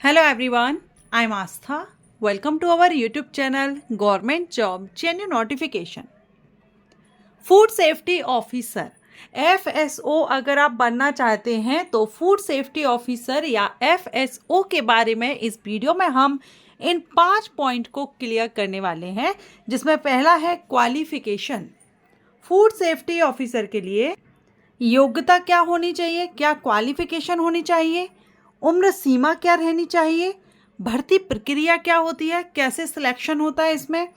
Hello everyone, I'm Astha. Welcome to our YouTube channel Government Job Genuine Notification. Food safety officer FSO अगर आप बनना चाहते हैं तो फूड सेफ्टी ऑफिसर या FSO के बारे में इस वीडियो में हम इन 5 पॉइंट को क्लियर करने वाले हैं, जिसमें पहला है क्वालिफिकेशन। फूड सेफ्टी ऑफिसर के लिए योग्यता क्या होनी चाहिए, क्या क्वालिफिकेशन होनी चाहिए, उम्र सीमा क्या रहनी चाहिए, भर्ती प्रक्रिया क्या होती है, कैसे सिलेक्शन होता है, इसमें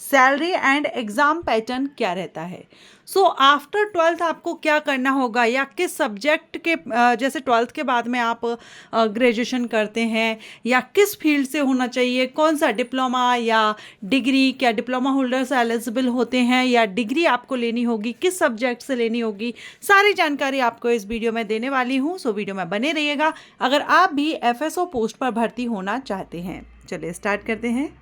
सैलरी एंड एग्ज़ाम पैटर्न क्या रहता है। सो आफ्टर 12th आपको क्या करना होगा या किस सब्जेक्ट के जैसे 12th के बाद में आप ग्रेजुएशन करते हैं या किस फील्ड से होना चाहिए, कौन सा डिप्लोमा या डिग्री, क्या डिप्लोमा होल्डर्स एलिजिबल होते हैं या डिग्री आपको लेनी होगी, किस सब्जेक्ट से लेनी होगी, सारी जानकारी आपको इस वीडियो में देने वाली हूँ। सो वीडियो में बने रहिएगा अगर आप भी FSO पोस्ट पर भर्ती होना चाहते हैं। चलिए स्टार्ट करते हैं।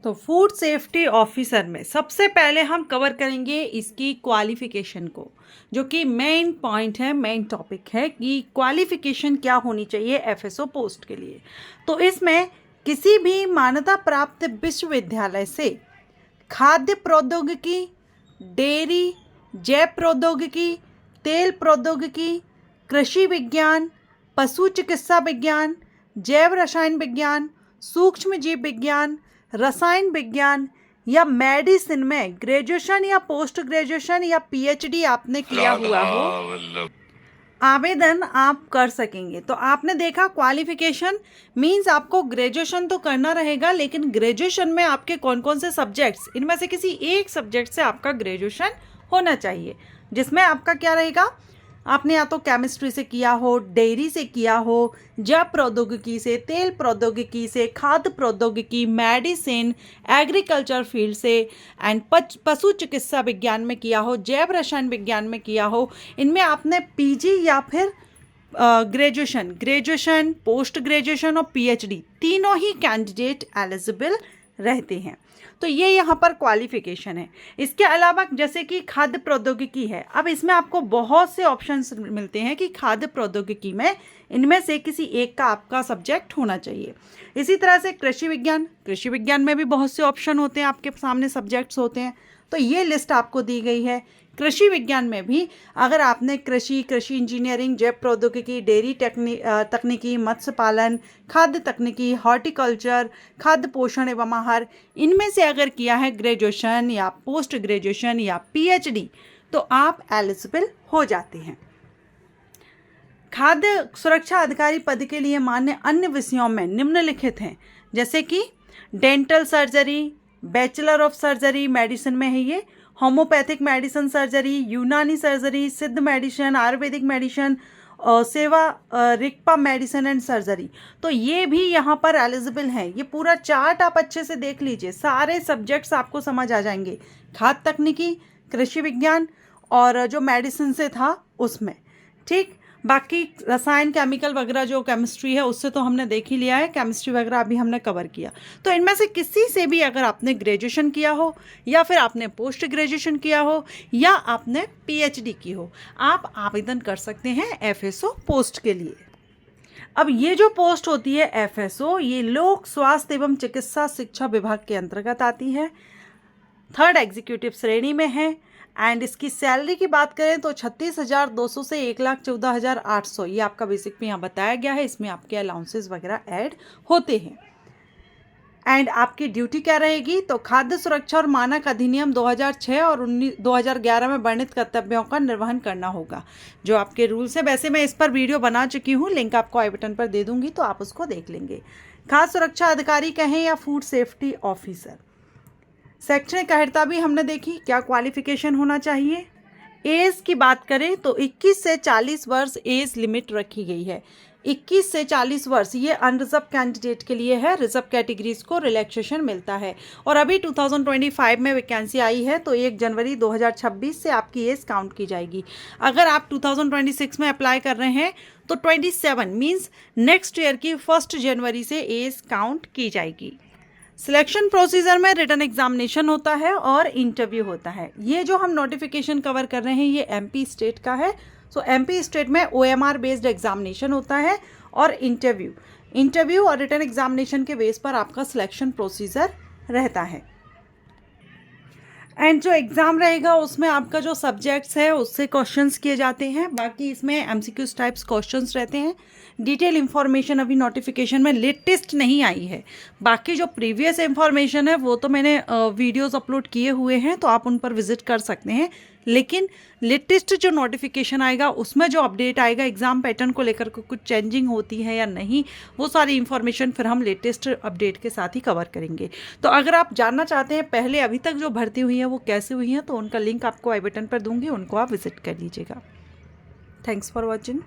तो फूड सेफ्टी ऑफिसर में सबसे पहले हम कवर करेंगे इसकी क्वालिफिकेशन को, जो कि मेन पॉइंट है, मेन टॉपिक है कि क्वालिफिकेशन क्या होनी चाहिए FSO पोस्ट के लिए। तो इसमें किसी भी मान्यता प्राप्त विश्वविद्यालय से खाद्य प्रौद्योगिकी, डेयरी, जैव प्रौद्योगिकी, तेल प्रौद्योगिकी, कृषि विज्ञान, पशु चिकित्सा विज्ञान, जैव रसायन विज्ञान, सूक्ष्म जीव विज्ञान, रसायन विज्ञान या मेडिसिन में ग्रेजुएशन या पोस्ट ग्रेजुएशन या PhD आपने किया हुआ हो, आवेदन आप कर सकेंगे। तो आपने देखा क्वालिफिकेशन मींस आपको ग्रेजुएशन तो करना रहेगा, लेकिन ग्रेजुएशन में आपके कौन कौन से सब्जेक्ट्स, इनमें से किसी एक सब्जेक्ट से आपका ग्रेजुएशन होना चाहिए, जिसमें आपका क्या रहेगा, आपने या तो केमिस्ट्री से किया हो, डेयरी से किया हो, जैव प्रौद्योगिकी से, तेल प्रौद्योगिकी से, खाद्य प्रौद्योगिकी, मेडिसिन, एग्रीकल्चर फील्ड से एंड पशु चिकित्सा विज्ञान में किया हो, जैव रसायन विज्ञान में किया हो। इनमें आपने PG या फिर ग्रेजुएशन, पोस्ट ग्रेजुएशन और PhD तीनों ही कैंडिडेट एलिजिबल रहते हैं। तो ये यहाँ पर क्वालिफिकेशन है। इसके अलावा जैसे कि खाद्य प्रौद्योगिकी है, अब इसमें आपको बहुत से ऑप्शंस मिलते हैं कि खाद्य प्रौद्योगिकी में इनमें से किसी एक का आपका सब्जेक्ट होना चाहिए। इसी तरह से कृषि विज्ञान में भी बहुत से ऑप्शन होते हैं, आपके सामने सब्जेक्ट्स होते हैं। तो ये लिस्ट आपको दी गई है। कृषि विज्ञान में भी अगर आपने कृषि इंजीनियरिंग, जैव प्रौद्योगिकी, डेयरी तकनीकी, मत्स्य पालन, खाद्य तकनीकी, हॉर्टिकल्चर, खाद्य पोषण एवं आहार, इनमें से अगर किया है ग्रेजुएशन या पोस्ट ग्रेजुएशन या PhD तो आप एलिजिबल हो जाते हैं। खाद्य सुरक्षा अधिकारी पद के लिए मान्य अन्य विषयों में निम्नलिखित हैं, जैसे कि dental surgery, bachelor of surgery medicine में है ये, होम्योपैथिक मेडिसिन सर्जरी, यूनानी सर्जरी, सिद्ध मेडिसिन, आयुर्वेदिक मेडिसिन, सेवा रिक्पा मेडिसिन एंड सर्जरी। तो ये भी यहाँ पर एलिजिबल हैं। ये पूरा चार्ट आप अच्छे से देख लीजिए, सारे सब्जेक्ट्स आपको समझ आ जाएंगे। खाद्य तकनीकी, कृषि विज्ञान और जो मेडिसिन से था उसमें, ठीक। बाकी रसायन, केमिकल वगैरह जो केमिस्ट्री है उससे तो हमने देख ही लिया है, केमिस्ट्री वगैरह अभी हमने कवर किया। तो इनमें से किसी से भी अगर आपने ग्रेजुएशन किया हो या फिर आपने पोस्ट ग्रेजुएशन किया हो या आपने PhD की हो, आप आवेदन कर सकते हैं FSO पोस्ट के लिए। अब ये जो पोस्ट होती है FSO, ये लोक स्वास्थ्य एवं चिकित्सा शिक्षा विभाग के अंतर्गत आती है, 3rd एग्जीक्यूटिव श्रेणी में है। एंड इसकी सैलरी की बात करें तो 36,200 से 1,14,800 ये आपका बेसिक में यहाँ बताया गया है। इसमें आपके अलाउंसेस वगैरह ऐड होते हैं। एंड आपकी ड्यूटी क्या रहेगी, तो खाद्य सुरक्षा और मानक अधिनियम 2006 और 2011 में वर्णित कर्तव्यों का निर्वहन करना होगा। जो आपके रूल्स है, वैसे मैं इस पर वीडियो बना चुकी हूँ, लिंक आपको आई बटन पर दे दूंगी, तो आप उसको देख लेंगे। खाद्य सुरक्षा अधिकारी कहें या फूड सेफ्टी ऑफिसर। शैक्षणिक अर्हता भी हमने देखी, क्या क्वालिफिकेशन होना चाहिए। एज की बात करें तो 21 से 40 वर्ष एज लिमिट रखी गई है। 21 से 40 वर्ष ये अनरिजर्व कैंडिडेट के लिए है, रिजर्व कैटेगरीज को रिलैक्सेशन मिलता है। और अभी 2025 में वैकेंसी आई है, तो 1 जनवरी 2026 से आपकी एज काउंट की जाएगी। अगर आप 2026 में अप्लाई कर रहे हैं तो 27 मीन्स नेक्स्ट ईयर की 1 जनवरी से एज काउंट की जाएगी। सिलेक्शन प्रोसीजर में रिटन एग्जामिनेशन होता है और इंटरव्यू होता है। ये जो हम नोटिफिकेशन कवर कर रहे हैं ये MP स्टेट का है, सो एमपी स्टेट में OMR बेस्ड एग्जामिनेशन होता है और इंटरव्यू और रिटन एग्जामिनेशन के बेस पर आपका सिलेक्शन प्रोसीजर रहता है। एंड जो एग्ज़ाम रहेगा उसमें आपका जो सब्जेक्ट्स है उससे क्वेश्चंस किए जाते हैं। बाकी इसमें MCQs टाइप्स क्वेश्चंस रहते हैं। डिटेल इन्फॉर्मेशन अभी नोटिफिकेशन में लेटेस्ट नहीं आई है। बाकी जो प्रीवियस इन्फॉर्मेशन है वो तो मैंने वीडियोस अपलोड किए हुए हैं, तो आप उन पर विजिट कर सकते हैं। लेकिन लेटेस्ट जो नोटिफिकेशन आएगा उसमें जो अपडेट आएगा एग्ज़ाम पैटर्न को लेकर के कुछ चेंजिंग होती है या नहीं, वो सारी इन्फॉर्मेशन फिर हम लेटेस्ट अपडेट के साथ ही कवर करेंगे। तो अगर आप जानना चाहते हैं पहले अभी तक जो भर्ती हुई है वो कैसे हुई हैं, तो उनका लिंक आपको आई बटन पर दूंगी, उनको आप विजिट कर लीजिएगा। Thanks for watching.